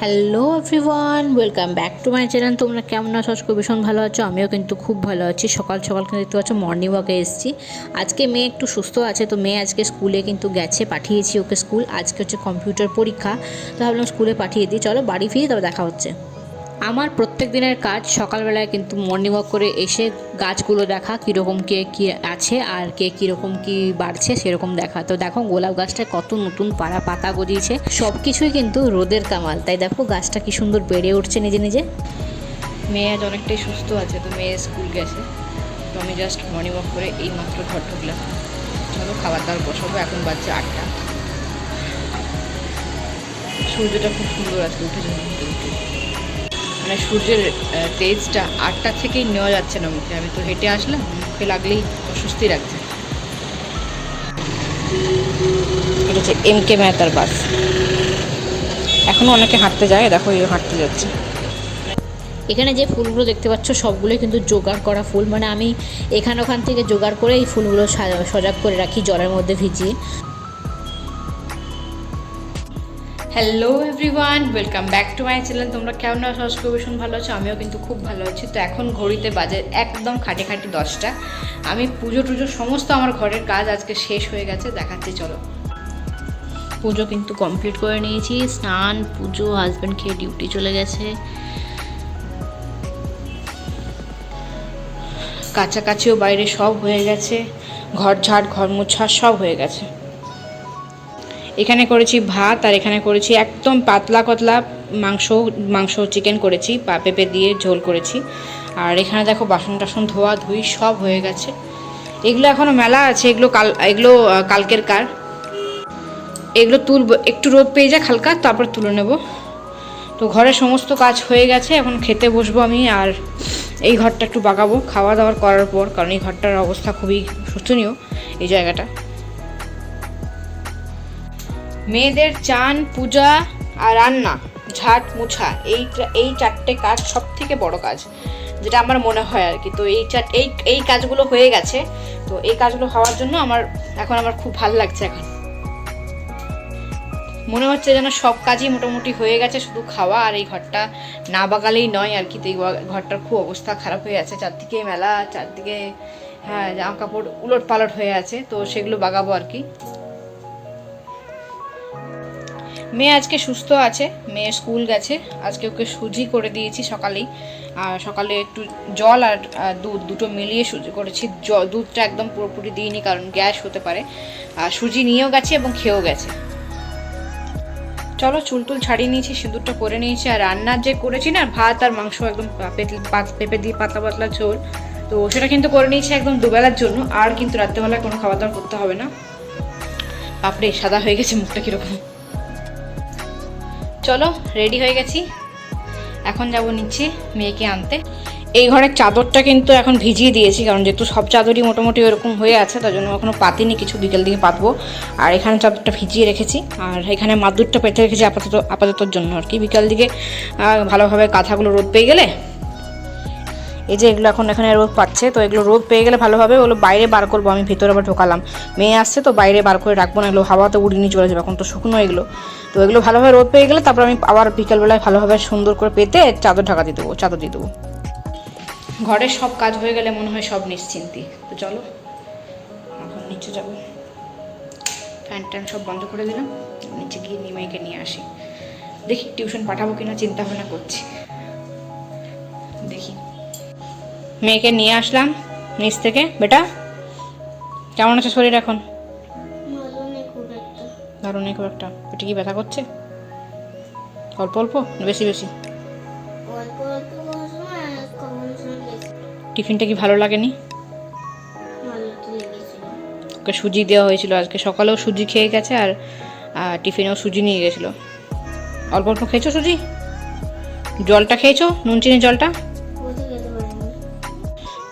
Hello everyone, welcome back to my channel. তোমরা কেমন আছো? আজকে ভীষণ ভালো আছো, আমিও কিন্তু খুব ভালো আছি। সকাল সকাল কিন্তু দেখতে পাচ্ছ মর্নিং ওয়াকে এসেছি। আজকে মেয়ে একটু সুস্থ আছে, তো মেয়ে আজকে স্কুলে কিন্তু গেছে, পাঠিয়েছি ওকে স্কুল। আজকে হচ্ছে কম্পিউটার পরীক্ষা, তো ভাবলাম স্কুলে পাঠিয়ে দিই। চলো বাড়ি ফিরি, তবে দেখা হচ্ছে। আমার প্রত্যেক দিনের কাজ সকালবেলায় কিন্তু মর্নিং ওয়াক করে এসে গাছগুলো দেখা, কীরকম কে কী আছে আর কে কীরকম কী বাড়ছে সেরকম দেখা। তো দেখো গোলাপ গাছটায় কত নতুন পাতা গজিয়েছে, সব কিছুই কিন্তু রোদের কামাল। তাই দেখো গাছটা কী সুন্দর বেড়ে উঠছে নিজে নিজে। মেয়ে আজ অনেকটাই সুস্থ আছে, তো মেয়ে স্কুল গেছে। তো আমি জাস্ট মর্নিং ওয়াক করে এই মাত্র ঘর ঢুকলাম। চলো খাবার দাবার বসাবো, এখন বাজছে 8টা। সূর্যটা খুব সুন্দর আজকে উঠেছে, মানে সূর্যের তেজটা 8টা থেকেই নেওয়া যাচ্ছে না মুখে। আমি তো হেঁটে আসলাম, মুখে লাগলেই অস্বস্তি লাগছে। এটা হচ্ছে MK মেহতার বাস। এখনও অনেকে হাঁটতে যায়, দেখো এই হাঁটতে যাচ্ছে। এখানে যে ফুলগুলো দেখতে পাচ্ছ সবগুলোই কিন্তু জোগাড় করা ফুল, মানে আমি ওখান থেকে জোগাড় করে এই ফুলগুলো সজাগ করে রাখি জলের মধ্যে ভিজিয়ে। Hello everyone, welcome back to my channel. তোমরা কেমন আছো? আজকে ভীষণ ভালো আছো, আমিও কিন্তু খুব ভালো আছি। তো এখন ঘড়িতে বাজে একদম খাটি 10টা। আমি পুজো টুজো সমস্ত আমার ঘরের কাজ আজকে শেষ হয়ে গেছে, দেখাচ্ছি চলো। পুজো কিন্তু কমপ্লিট করে নিয়েছি, স্নান পুজো, হাজব্যান্ড খেয়ে ডিউটি চলে গেছে। কাছাকাছিও বাইরে সব হয়ে গেছে, ঘর ঝাড় ঘর মোছা সব হয়ে গেছে। এখানে করেছি ভাত, আর এখানে করেছি একদম পাতলা কতলা মাংস চিকেন করেছি, পেঁপে দিয়ে ঝোল করেছি। আর এখানে দেখো বাসন টাসন ধোয়া ধুই সব হয়ে গেছে। এগুলো এখনও মেলা আছে, এগুলো কালকের কার। এগুলো তুলব, একটু রোদ পেয়ে যাক হালকা, তারপর তুলে নেব। তো ঘরের সমস্ত কাজ হয়ে গেছে, এখন খেতে বসবো আমি। আর এই ঘরটা একটু বাগাবো খাওয়া দাওয়া করার পর, কারণ এই ঘরটার অবস্থা খুবই শোচনীয় এই জায়গাটা। মেয়েদের চান, পূজা আর রান্না, ঝাঁট মোছা, এই 4টে কাজ সব থেকে বড় কাজ, যেটা আমার মনে হয় আর কি। তো এই কাজগুলো হয়ে গেছে, তো এই কাজগুলো হওয়ার জন্য আমার খুব ভালো লাগছে। এখন মনে হচ্ছে যেন সব কাজই মোটামুটি হয়ে গেছে, শুধু খাওয়া আর এই ঘরটা না বাগালেই নয় আর কি। তো এই ঘরটার খুব অবস্থা খারাপ হয়ে আছে, চারদিকে মেলা, চারদিকে হ্যাঁ জামা কাপড় উলট পালট হয়ে আছে, তো সেগুলো বাগাবো আর কি। মেয়ে আজকে সুস্থ আছে, মেয়ে স্কুল গেছে। আজকে ওকে সুজি করে দিয়েছি সকালেই। আর সকালে একটু জল আর দুধ দুটো মিলিয়ে সুজি করেছি। দুধটা একদম পুরোপুরি দিইনি, কারণ গ্যাস হতে পারে। আর সুজি নিয়েও গেছে এবং খেয়েও গেছে। চলো চুল ছাড়িয়ে নিয়েছি, সিঁদুরটা করে নিয়েছি। আর রান্নার যে করেছি না, ভাত আর মাংস একদম পেঁপে দিয়ে পাতলা পাতলা ঝোল, তো সেটা কিন্তু করে নিয়েছি একদম দুবেলার জন্য। আর কিন্তু রাত্রেবেলায় কোনো খাওয়া দাওয়া করতে হবে না। বাপরে সাদা হয়ে গেছে মুখটা কীরকম। চলো রেডি হয়ে গেছি, এখন যাব নিচে মেয়েকে আনতে। এই ঘরের চাদরটা কিন্তু এখন ভিজিয়ে দিয়েছি, কারণ যেহেতু সব চাদরই মোটামুটি ওরকম হয়ে আছে, তার জন্য এখনও পাতিনি, কিছু বিকেল দিকে পাতবো। আর এখানে চাদরটা ভিজিয়ে রেখেছি, আর এখানে মাদুরটা পেতে রেখেছি আপাততর জন্য আর কি। বিকাল দিকে ভালোভাবে কাঁথাগুলো রোদ পেয়ে গেলে, এই যে এগুলো এখন এখানে রোদ পাচ্ছে, তো এগুলো রোদ পেয়ে গেলে ভালোভাবে ওগুলো বাইরে বার করবো। আমি ভিতরে আবার ঢোকালাম, মেয়ে আসছে তো বাইরে বার করে রাখবো না, এগুলো হাওয়াতে উড়িয়ে নিয়ে চলে যাবে, এখন তো শুকনো এগুলো। তো এগুলো ভালোভাবে রোদ পেয়ে গেলে তারপর আমি আবার বিকালবেলায় ভালোভাবে সুন্দর করে পেতে চাদর দিয়ে দেবো। ঘরের সব কাজ হয়ে গেলে মনে হয় সব নিশ্চিন্তি। তো চলো এখন নিচে যাবো, ফ্যান ট্যান সব বন্ধ করে দিলাম, নিচে গিয়ে মেয়েকে নিয়ে আসি। দেখি টিউশন পাঠাবো কিনা চিন্তা ভাবনা করছি, দেখি। মেয়েকে নিয়ে আসলাম নিচ থেকে। বেটা কেমন আছে শরীর এখন? দারুণ নেই খুব একটা। পেটে কি ব্যথা করছে? অল্প অল্প বেশি বেশি? টিফিনটা কি ভালো লাগেনি? ওকে সুজি দেওয়া হয়েছিল আজকে সকালেও, সুজি খেয়ে গেছে, আর টিফিনেও সুজি নিয়ে গেছিলো। অল্প অল্প খেয়েছো সুজি? জলটা খেয়েছো, নুন চিনি জলটা?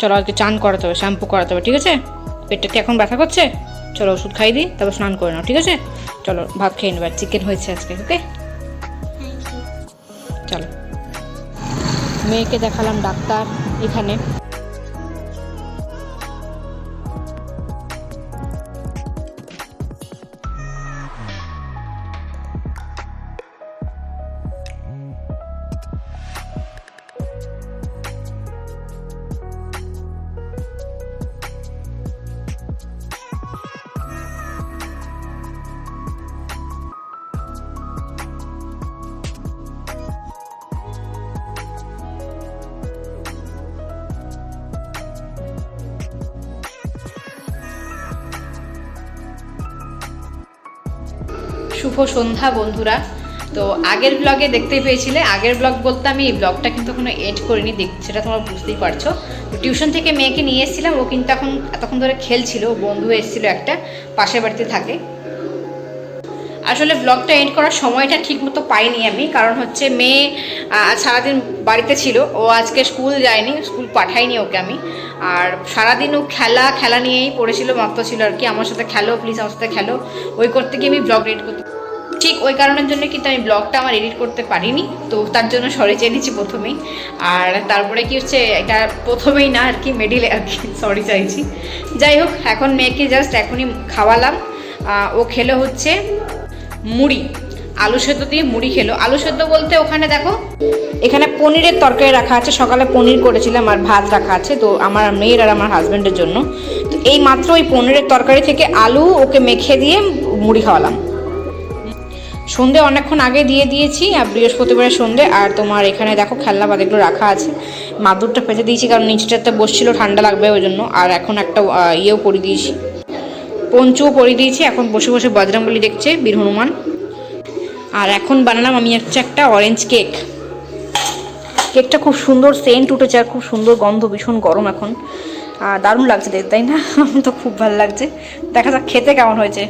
চলো আজকে চান করাতে হবে, শ্যাম্পু করাতে হবে, ঠিক আছে? পেটটা কি এখন ব্যথা করছে? চলো ওষুধ খাইয়ে দিই, তারপর স্নান করে নাও, ঠিক আছে? চলো ভাত খেয়ে নেবে, চিকেন হয়েছে আজকে, ওকে? চলো মেয়েকে দেখালাম ডাক্তার এখানে। শুভ সন্ধ্যা বন্ধুরা। তো আগের ব্লগে দেখতেই পেয়েছিলে, আগের ব্লগ বলতে আমি এই ব্লগটা কিন্তু এখনো এড করিনি, সেটা তোমরা বুঝতেই পারছো। তো টিউশন থেকে মেয়েকে নিয়ে এসেছিলাম, ও কিন্তু এতক্ষণ ধরে খেলছিল, বন্ধু এসেছিলো একটা, পাশের বাড়িতে থাকে। আসলে ব্লগটা এন্ড করার সময়টা ঠিকমতো পাইনি আমি, কারণ হচ্ছে মেয়ে সারাদিন বাড়িতে ছিল, ও আজকে স্কুল যায়নি, স্কুল পাঠাইনি ওকে আমি। আর সারাদিন ও খেলা নিয়েই পড়েছিল, মত্ত ছিল আর কি, আমার সাথে খেলো প্লিজ, আমার সাথে খেলো, ওই করতে গিয়ে আমি ব্লগ এডিট করতে, ঠিক ওই কারণের জন্য কিন্তু আমি ব্লগটা আমার এডিট করতে পারিনি। তো তার জন্য সরি চেয়ে নিচ্ছি প্রথমেই। আর তারপরে কি হচ্ছে, এটা প্রথমেই না আর কি, মিডিলে আর কি সরি চাইছি। যাই হোক, এখন মেয়েকে জাস্ট এখনই খাওয়ালাম। ও খেলো হচ্ছে মুড়ি, আলু সেদ্ধ দিয়ে মুড়ি খেলো। আলু সেদ্ধ বলতে ওখানে দেখো, এখানে পনিরের তরকারি রাখা আছে, সকালে পনির করেছিলাম আর ভাত রাখা আছে, তো আমার মেয়ের আর আমার হাজব্যান্ডের জন্য। তো এই মাত্র ওই পনিরের তরকারি থেকে আলু ওকে মেখে দিয়ে মুড়ি খাওয়ালাম। সন্ধে অনেকক্ষণ আগে দিয়ে দিয়েছি, আর বৃহস্পতিবারের সন্ধে। আর তোমার এখানে দেখো খেলনা এগুলো রাখা আছে, মাদুরটা পেতে দিয়েছি কারণ নিচটাতে বসছিল, ঠান্ডা লাগবে ওই জন্য। আর এখন একটা ইয়েও পরিয়ে দিয়েছি, পঞ্চুও পরিয়ে দিয়েছি। এখন বসে বসে বজরংবলী দেখছে, বীর হনুমান। আর এখন বানালাম আমি হচ্ছে একটা অরেঞ্জ কেক। কেকটা খুব সুন্দর সেন্ট উঠেছে আর খুব সুন্দর গন্ধ, ভীষণ গরম এখন, দারুণ লাগছে দেখতে, তাই না? আমার তো খুব ভালো লাগছে, দেখা যাক খেতে কেমন হয়েছে।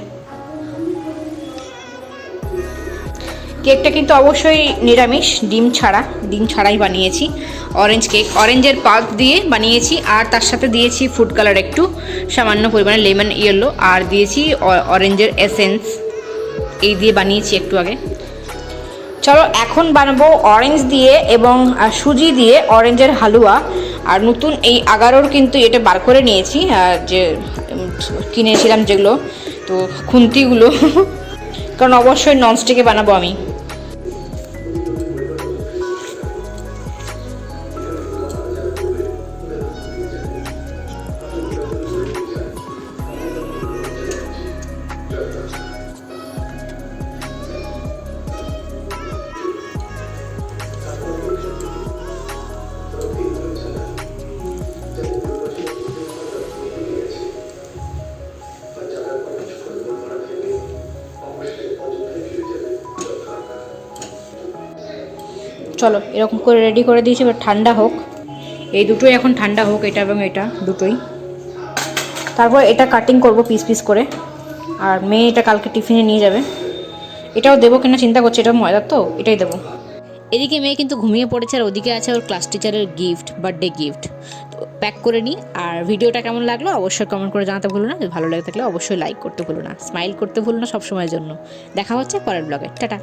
কেকটা কিন্তু অবশ্যই নিরামিষ, ডিম ছাড়াই বানিয়েছি। অরেঞ্জ কেক, অরেঞ্জের পাল্প দিয়ে বানিয়েছি, আর তার সাথে দিয়েছি ফুড কালার একটু সামান্য পরিমাণে, লেমন ইয়েলো, আর দিয়েছি অরেঞ্জের এসেন্স, এই দিয়ে বানিয়েছি একটু আগে। চলো এখন বানাবো অরেঞ্জ দিয়ে এবং সুজি দিয়ে অরেঞ্জের হালুয়া। আর নতুন এই আগারোর কিন্তু এটা বার করে নিয়েছি, যে কিনেছিলাম যেগুলো, তো খুন্তিগুলো কারণ অবশ্যই ননস্টিকে বানাবো আমি। চলো এরকম করে রেডি করে দিয়েছি, এবার ঠান্ডা হোক, এই দুটোই এখন ঠান্ডা হোক, এটা এবং এটা দুটোই। তারপর এটা কাটিং করব পিস পিস করে, আর মেয়ে এটা কালকে টিফিনে নিয়ে যাবে। এটাও দেবো কিনা চিন্তা করছি, এটা ময়দার তো, এটাই দেবো। এদিকে মেয়ে কিন্তু ঘুমিয়ে পড়েছে, আর ওদিকে আছে ওর ক্লাস টিচারের গিফট, বার্থডে গিফট। তো প্যাক করে নিই। আর ভিডিওটা কেমন লাগলো অবশ্যই কমেন্ট করে জানাতে ভুলো না, ভালো লাগে থাকলে অবশ্যই লাইক করতে ভুলো না, স্মাইল করতে ভুলো না সবসময়ের জন্য। দেখা হচ্ছে পরের ব্লগে, টাটা।